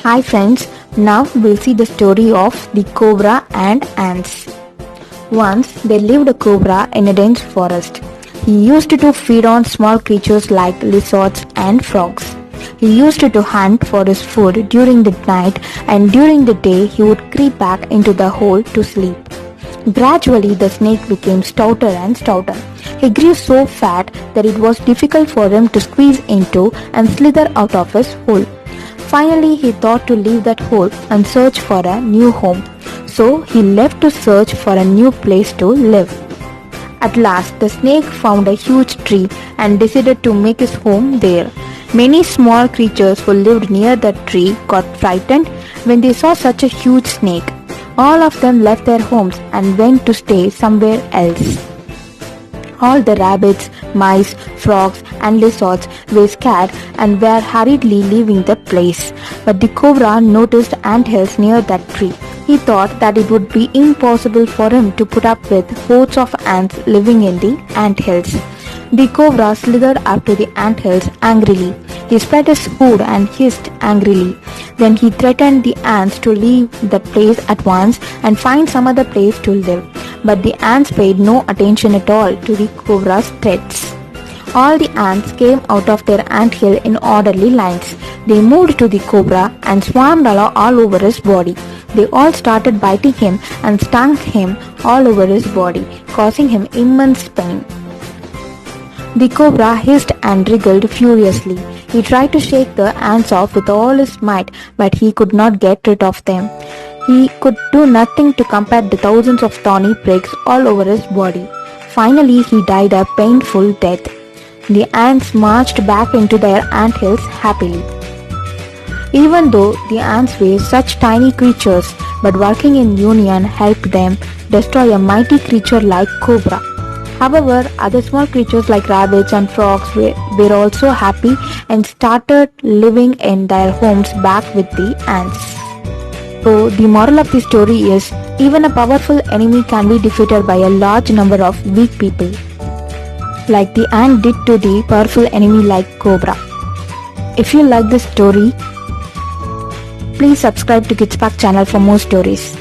Hi friends, now we'll see the story of the cobra and ants. Once there lived a cobra in a dense forest. He used to feed on small creatures like lizards and frogs. He used to hunt for his food during the night, and during the day he would creep back into the hole to sleep. Gradually the snake became stouter and stouter. He grew so fat that it was difficult for him to squeeze into and slither out of his hole. Finally, he thought to leave that hole and search for a new home. So he left to search for a new place to live. At last, the snake found a huge tree and decided to make his home there. Many small creatures who lived near that tree got frightened when they saw such a huge snake. All of them left their homes and went to stay somewhere else. All the rabbits, mice, frogs and lizards were scared and were hurriedly leaving the place. But the cobra noticed anthills near that tree. He thought that it would be impossible for him to put up with hordes of ants living in the anthills. The cobra slithered up to the anthills angrily. He spread his hood and hissed angrily. Then he threatened the ants to leave the place at once and find some other place to live. But the ants paid no attention at all to the cobra's threats. All the ants came out of their anthill in orderly lines. They moved to the cobra and swarmed all over his body. They all started biting him and stung him all over his body, causing him immense pain. The cobra hissed and wriggled furiously. He tried to shake the ants off with all his might, but he could not get rid of them. He could do nothing to combat the thousands of thorny pricks all over his body. Finally, he died a painful death. The ants marched back into their anthills happily. Even though the ants were such tiny creatures, but working in union helped them destroy a mighty creature like cobra. However, other small creatures like rabbits and frogs were also happy and started living in their homes back with the ants. So, the moral of the story is, even a powerful enemy can be defeated by a large number of weak people, like the ant did to the powerful enemy like cobra. If you like this story, please subscribe to Kids Park channel for more stories.